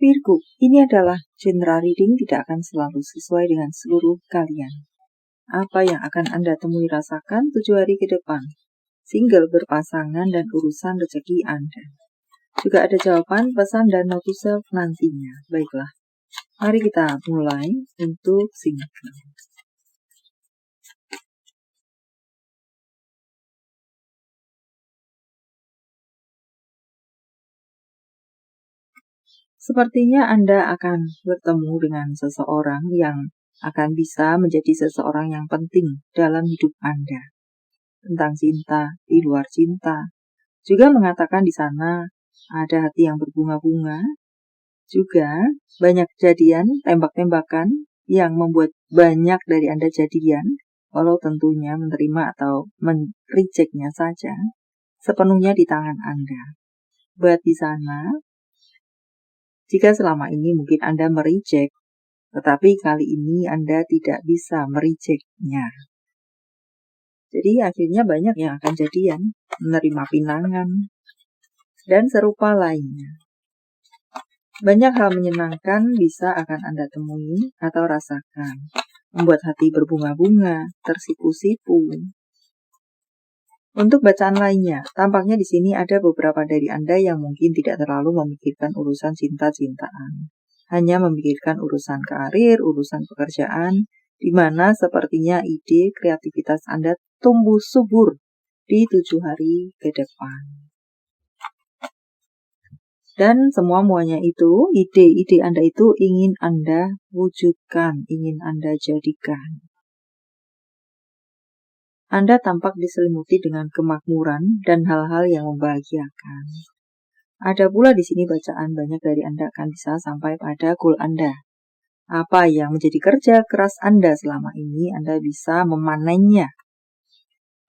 Virgo, ini adalah general reading, tidak akan selalu sesuai dengan seluruh kalian. Apa yang akan Anda temui rasakan 7 hari ke depan? Single, berpasangan, dan urusan rezeki Anda. Juga ada jawaban, pesan, dan note to self nantinya. Baiklah, mari kita mulai untuk single. Sepertinya Anda akan bertemu dengan seseorang yang akan bisa menjadi seseorang yang penting dalam hidup Anda. Tentang cinta, di luar cinta. Juga mengatakan di sana ada hati yang berbunga-bunga. Juga banyak kejadian, tembak-tembakan yang membuat banyak dari Anda jadian, walau tentunya menerima atau men-rejectnya saja, sepenuhnya di tangan Anda. Buat di sana, jika selama ini mungkin Anda mereject, tetapi kali ini Anda tidak bisa merejectnya. Jadi akhirnya banyak yang akan jadian, menerima pinangan, dan serupa lainnya. Banyak hal menyenangkan bisa akan Anda temui atau rasakan, membuat hati berbunga-bunga, tersipu-sipu. Untuk bacaan lainnya, tampaknya di sini ada beberapa dari Anda yang mungkin tidak terlalu memikirkan urusan cinta-cintaan. Hanya memikirkan urusan karir, urusan pekerjaan, di mana sepertinya ide kreativitas Anda tumbuh subur di 7 hari ke depan. Dan semuanya itu, ide-ide Anda itu ingin Anda wujudkan, ingin Anda jadikan. Anda tampak diselimuti dengan kemakmuran dan hal-hal yang membahagiakan. Ada pula di sini bacaan banyak dari Anda akan bisa sampai pada goal Anda. Apa yang menjadi kerja keras Anda selama ini, Anda bisa memanennya.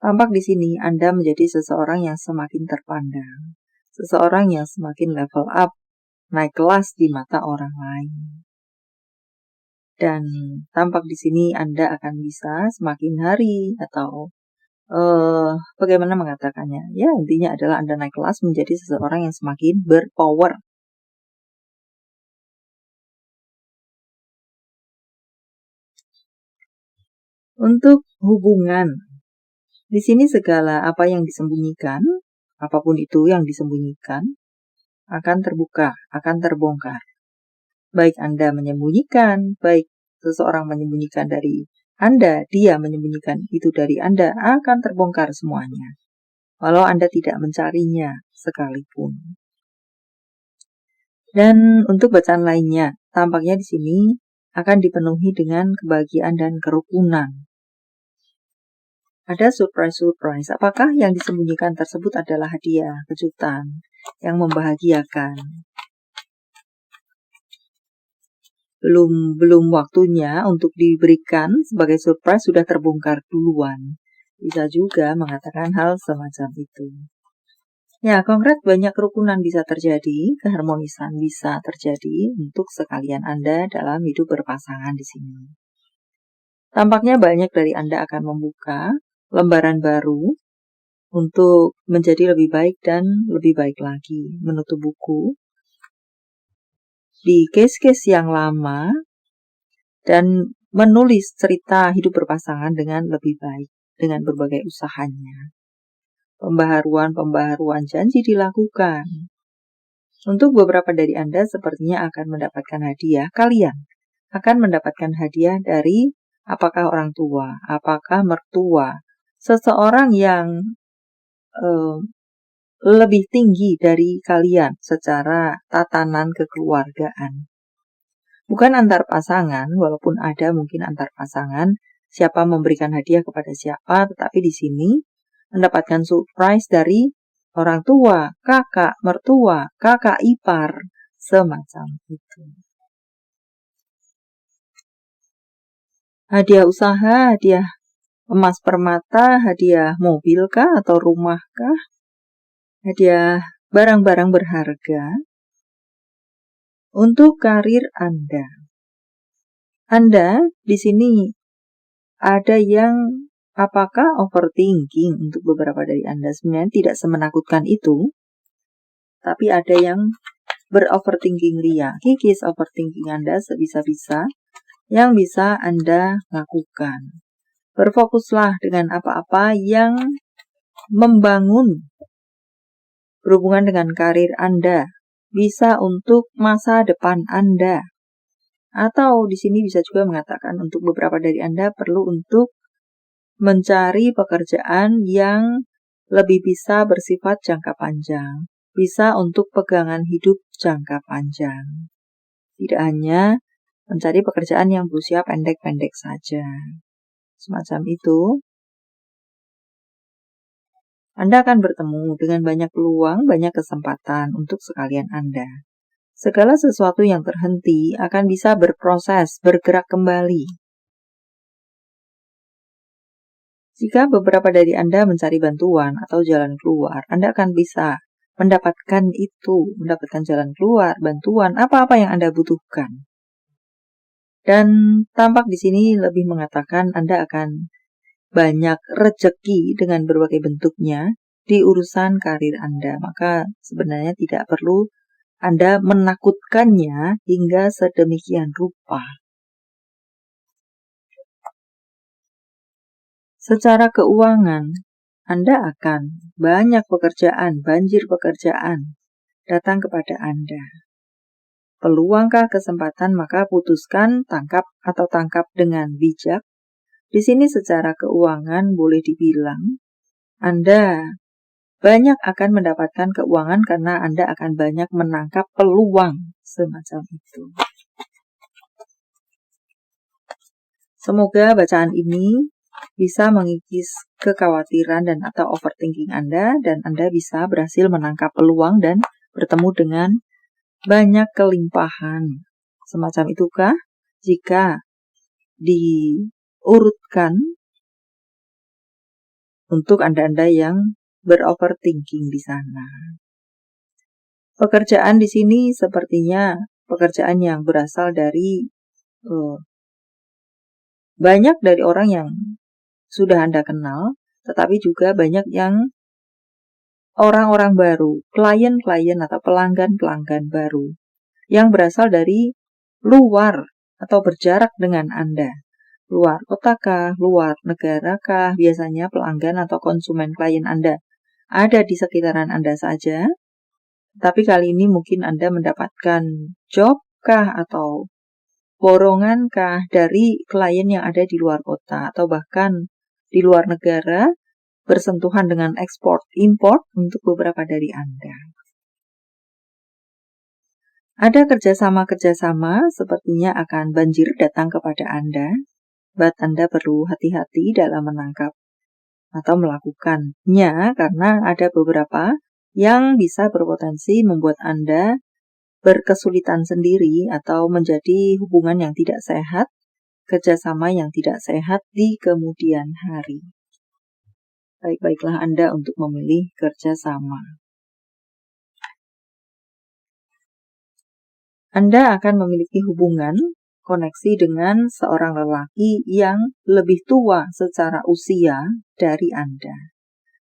Tampak di sini Anda menjadi seseorang yang semakin terpandang, seseorang yang semakin level up, naik kelas di mata orang lain. Dan tampak di sini Anda akan bisa semakin hari atau bagaimana mengatakannya? Ya, intinya adalah Anda naik kelas menjadi seseorang yang semakin berpower. Untuk hubungan, di sini segala apa yang disembunyikan, apapun itu yang disembunyikan, akan terbuka, akan terbongkar. Baik Anda menyembunyikan, baik seseorang menyembunyikan dari Anda, dia menyembunyikan itu dari Anda, akan terbongkar semuanya. Walau Anda tidak mencarinya sekalipun. Dan untuk bacaan lainnya, tampaknya di sini akan dipenuhi dengan kebahagiaan dan kerukunan. Ada surprise-surprise. Apakah yang disembunyikan tersebut adalah hadiah, kejutan, yang membahagiakan? Belum waktunya untuk diberikan sebagai surprise, sudah terbongkar duluan. Bisa juga mengatakan hal semacam itu. Ya, konkret banyak kerukunan bisa terjadi, keharmonisan bisa terjadi untuk sekalian Anda dalam hidup berpasangan di sini. Tampaknya banyak dari Anda akan membuka lembaran baru untuk menjadi lebih baik dan lebih baik lagi, menutup buku di case-case yang lama dan menulis cerita hidup berpasangan dengan lebih baik, dengan berbagai usahanya. Pembaharuan janji dilakukan. Untuk beberapa dari Anda sepertinya akan mendapatkan hadiah, kalian akan mendapatkan hadiah dari apakah orang tua, apakah mertua, seseorang yang lebih tinggi dari kalian secara tatanan kekeluargaan. Bukan antar pasangan, walaupun ada mungkin antar pasangan, siapa memberikan hadiah kepada siapa, tetapi di sini mendapatkan surprise dari orang tua, kakak, mertua, kakak ipar, semacam itu. Hadiah usaha, hadiah emas permata, hadiah mobil kah atau rumah kah? Hadiah barang-barang berharga untuk karir Anda. Anda di sini ada yang apakah overthinking untuk beberapa dari Anda, sebenarnya tidak semenakutkan itu, tapi ada yang beroverthinking ria. Kikis overthinking Anda sebisa-bisa yang bisa Anda lakukan. Berfokuslah dengan apa-apa yang membangun berhubungan dengan karir Anda, bisa untuk masa depan Anda. Atau di sini bisa juga mengatakan untuk beberapa dari Anda perlu untuk mencari pekerjaan yang lebih bisa bersifat jangka panjang, bisa untuk pegangan hidup jangka panjang. Tidak hanya mencari pekerjaan yang berusia pendek-pendek saja. Semacam itu. Anda akan bertemu dengan banyak peluang, banyak kesempatan untuk sekalian Anda. Segala sesuatu yang terhenti akan bisa berproses, bergerak kembali. Jika beberapa dari Anda mencari bantuan atau jalan keluar, Anda akan bisa mendapatkan itu, mendapatkan jalan keluar, bantuan, apa-apa yang Anda butuhkan. Dan tampak di sini lebih mengatakan Anda akan banyak rejeki dengan berbagai bentuknya di urusan karir Anda. Maka sebenarnya tidak perlu Anda menakutkannya hingga sedemikian rupa. Secara keuangan, Anda akan banyak pekerjaan, banjir pekerjaan datang kepada Anda. Peluangkah kesempatan, maka putuskan, tangkap dengan bijak. Di sini secara keuangan boleh dibilang Anda banyak akan mendapatkan keuangan karena Anda akan banyak menangkap peluang semacam itu. Semoga bacaan ini bisa mengikis kekhawatiran dan atau overthinking Anda dan Anda bisa berhasil menangkap peluang dan bertemu dengan banyak kelimpahan. Semacam itukah jika diurutkan untuk Anda-Anda yang beroverthinking di sana. Pekerjaan di sini sepertinya pekerjaan yang berasal dari banyak dari orang yang sudah Anda kenal, tetapi juga banyak yang orang-orang baru, klien-klien atau pelanggan-pelanggan baru yang berasal dari luar atau berjarak dengan Anda. Luar kotakah, luar negarakah, biasanya pelanggan atau konsumen klien Anda ada di sekitaran Anda saja. Tapi kali ini mungkin Anda mendapatkan job kah atau borongan kah dari klien yang ada di luar kota atau bahkan di luar negara bersentuhan dengan ekspor import untuk beberapa dari Anda. Ada kerjasama-kerjasama sepertinya akan banjir datang kepada Anda. Buat Anda perlu hati-hati dalam menangkap atau melakukannya karena ada beberapa yang bisa berpotensi membuat Anda berkesulitan sendiri atau menjadi hubungan yang tidak sehat, kerjasama yang tidak sehat di kemudian hari. Baik-baiklah Anda untuk memilih kerjasama. Anda akan memiliki hubungan koneksi dengan seorang lelaki yang lebih tua secara usia dari Anda.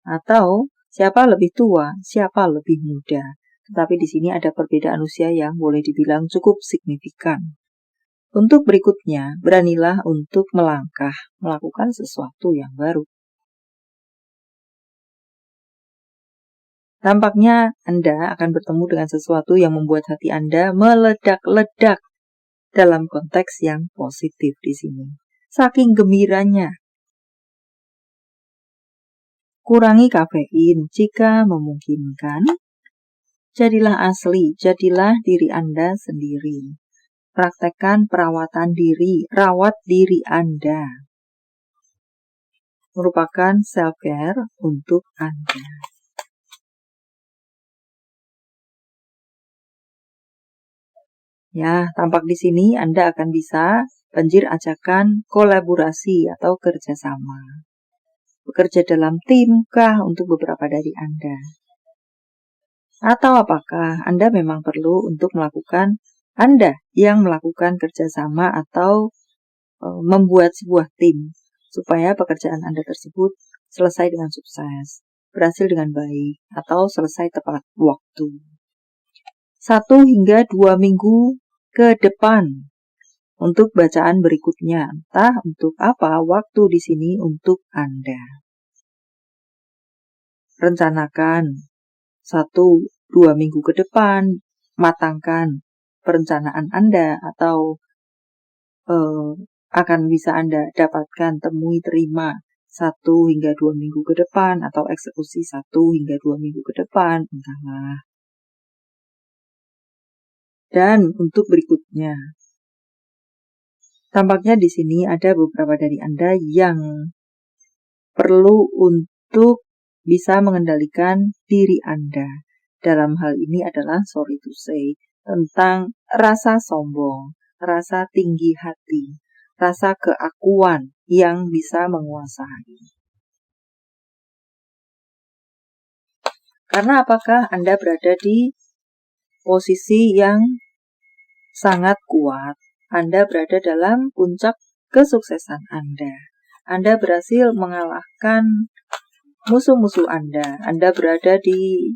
Atau siapa lebih tua, siapa lebih muda. Tetapi di sini ada perbedaan usia yang boleh dibilang cukup signifikan. Untuk berikutnya, beranilah untuk melangkah, melakukan sesuatu yang baru. Tampaknya Anda akan bertemu dengan sesuatu yang membuat hati Anda meledak-ledak dalam konteks yang positif di sini. Saking gembiranya. Kurangi kafein jika memungkinkan. Jadilah asli, jadilah diri Anda sendiri. Praktekkan perawatan diri, rawat diri Anda. Merupakan self-care untuk Anda. Ya, tampak di sini Anda akan bisa banjir ajakan kolaborasi atau kerjasama. Bekerja dalam tim kah untuk beberapa dari Anda? Atau apakah Anda memang perlu untuk melakukan Anda yang melakukan kerjasama atau membuat sebuah tim supaya pekerjaan Anda tersebut selesai dengan sukses, berhasil dengan baik, atau selesai tepat waktu. 1 hingga 2 minggu ke depan untuk bacaan berikutnya. Entah untuk apa, waktu di sini untuk Anda. Rencanakan 1-2 minggu ke depan, matangkan perencanaan Anda atau akan bisa Anda dapatkan, temui, terima 1 hingga 2 minggu ke depan atau eksekusi 1 hingga 2 minggu ke depan, entahlah. Dan untuk berikutnya, tampaknya di sini ada beberapa dari Anda yang perlu untuk bisa mengendalikan diri Anda. Dalam hal ini adalah, sorry to say, tentang rasa sombong, rasa tinggi hati, rasa keakuan yang bisa menguasai. Karena apakah Anda berada di posisi yang sangat kuat? Anda berada dalam puncak kesuksesan Anda. Anda berhasil mengalahkan musuh-musuh Anda. Anda berada di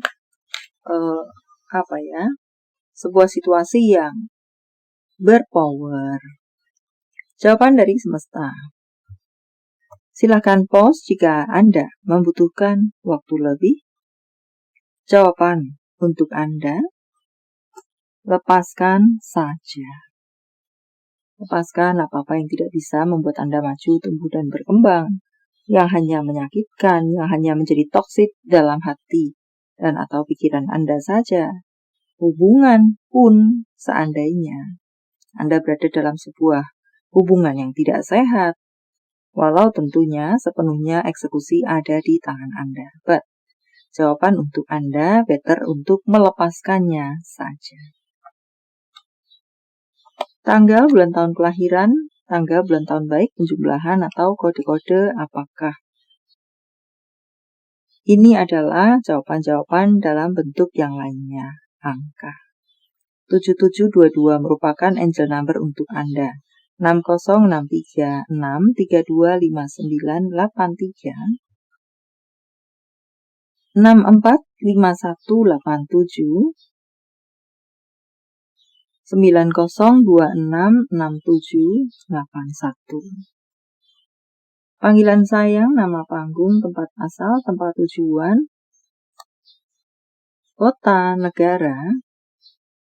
sebuah situasi yang berpower. Jawaban dari semesta. Silakan pause jika Anda membutuhkan waktu lebih. Jawaban untuk Anda, lepaskan saja. Lepaskan apa-apa yang tidak bisa membuat Anda maju, tumbuh, dan berkembang. Yang hanya menyakitkan, yang hanya menjadi toksik dalam hati dan atau pikiran Anda saja. Hubungan pun seandainya Anda berada dalam sebuah hubungan yang tidak sehat, walau tentunya sepenuhnya eksekusi ada di tangan Anda. But jawaban untuk Anda better untuk melepaskannya saja. Tanggal, bulan tahun kelahiran, tanggal, bulan tahun baik, penjumlahan atau kode-kode apakah? Ini adalah jawaban-jawaban dalam bentuk yang lainnya, angka. 7722 merupakan angel number untuk Anda. 6063 6325983 645187 90266781. Panggilan sayang, nama panggung, tempat asal, tempat tujuan, kota, negara.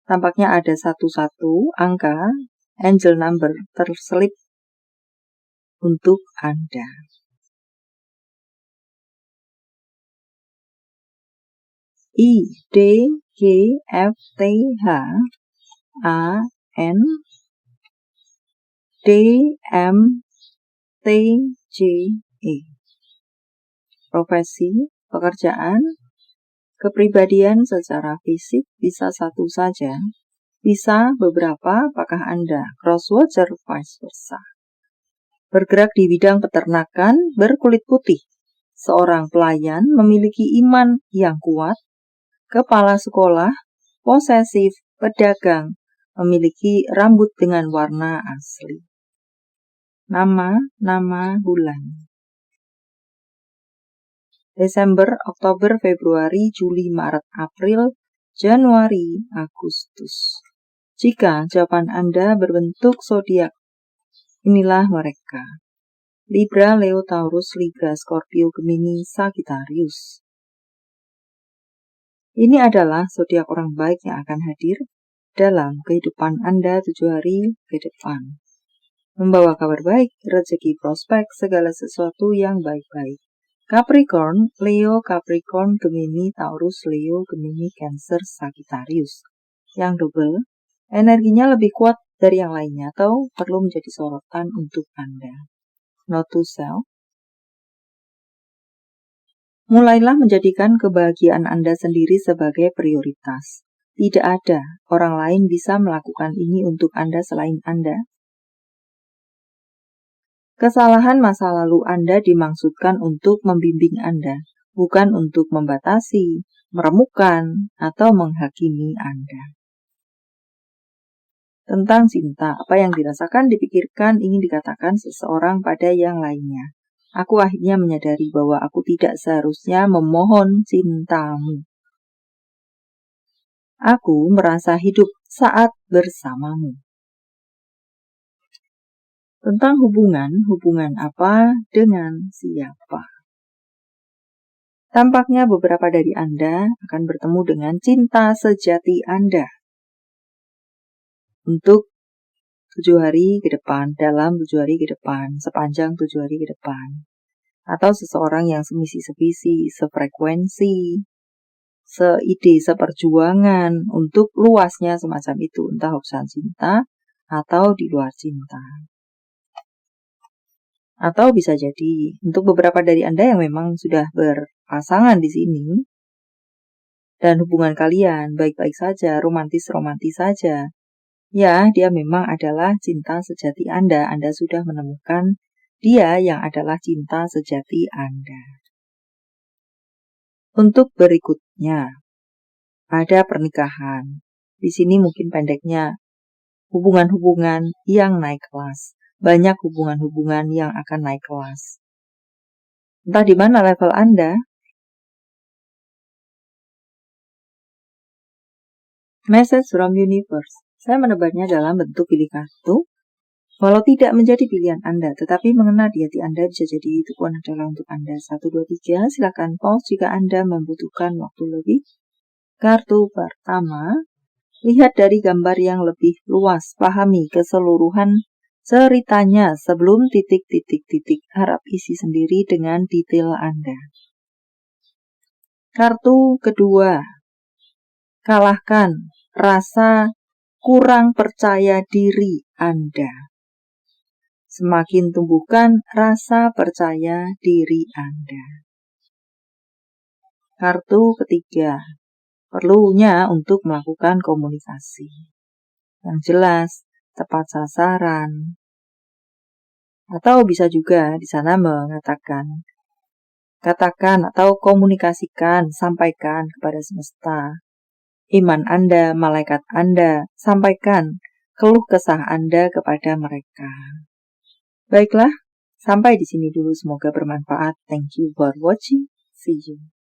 Tampaknya ada 11 angka angel number terselip untuk Anda. I, D, G, F, T, H, A, N, D, M, T, J, E. Profesi, pekerjaan, kepribadian secara fisik bisa satu saja, bisa beberapa, apakah Anda crosswatcher, vice versa. Bergerak di bidang peternakan, berkulit putih, seorang pelayan memiliki iman yang kuat, kepala sekolah, posesif, pedagang, memiliki rambut dengan warna asli. Nama bulan. Desember, Oktober, Februari, Juli, Maret, April, Januari, Agustus. Jika jawaban Anda berbentuk zodiak, inilah mereka. Libra, Leo, Taurus, Libra, Scorpio, Gemini, Sagittarius. Ini adalah zodiak orang baik yang akan hadir dalam kehidupan Anda 7 hari ke depan. Membawa kabar baik, rezeki, prospek, segala sesuatu yang baik-baik. Capricorn, Leo, Capricorn, Gemini, Taurus, Leo, Gemini, Cancer, Sagittarius. Yang double, energinya lebih kuat dari yang lainnya atau perlu menjadi sorotan untuk Anda. Note to self. Mulailah menjadikan kebahagiaan Anda sendiri sebagai prioritas. Tidak ada orang lain bisa melakukan ini untuk Anda selain Anda. Kesalahan masa lalu Anda dimaksudkan untuk membimbing Anda, bukan untuk membatasi, meremukkan, atau menghakimi Anda. Tentang cinta, apa yang dirasakan, dipikirkan, ingin dikatakan seseorang pada yang lainnya. Aku akhirnya menyadari bahwa aku tidak seharusnya memohon cintamu. Aku merasa hidup saat bersamamu. Tentang hubungan apa dengan siapa. Tampaknya beberapa dari Anda akan bertemu dengan cinta sejati Anda untuk 7 hari ke depan, dalam 7 hari ke depan, sepanjang 7 hari ke depan. Atau seseorang yang semisi sevisi, sefrekuensi, seide, seperjuangan, untuk luasnya semacam itu, entah urusan cinta atau di luar cinta. Atau bisa jadi untuk beberapa dari Anda yang memang sudah berpasangan di sini, dan hubungan kalian baik-baik saja, romantis-romantis saja, ya, dia memang adalah cinta sejati Anda. Anda sudah menemukan dia yang adalah cinta sejati Anda. Untuk berikutnya, ada pernikahan. Di sini mungkin pendeknya hubungan-hubungan yang naik kelas. Banyak hubungan-hubungan yang akan naik kelas. Entah di mana level Anda. Message from universe. Saya menebarnya dalam bentuk pilih kartu. Walau tidak menjadi pilihan Anda, tetapi mengena di hati Anda bisa jadi itu pun adalah untuk Anda. 1, 2, 3, silakan pause jika Anda membutuhkan waktu lebih. Kartu pertama, lihat dari gambar yang lebih luas, pahami keseluruhan ceritanya sebelum titik-titik-titik. Harap isi sendiri dengan detail Anda. Kartu kedua, kalahkan rasa kurang percaya diri Anda. Semakin tumbuhkan rasa percaya diri Anda. Kartu ketiga, perlunya untuk melakukan komunikasi yang jelas, tepat sasaran. Atau bisa juga di sana mengatakan, katakan atau komunikasikan, sampaikan kepada semesta. Iman Anda, malaikat Anda, sampaikan keluh kesah Anda kepada mereka. Baiklah, sampai di sini dulu. Semoga bermanfaat. Thank you for watching. See you.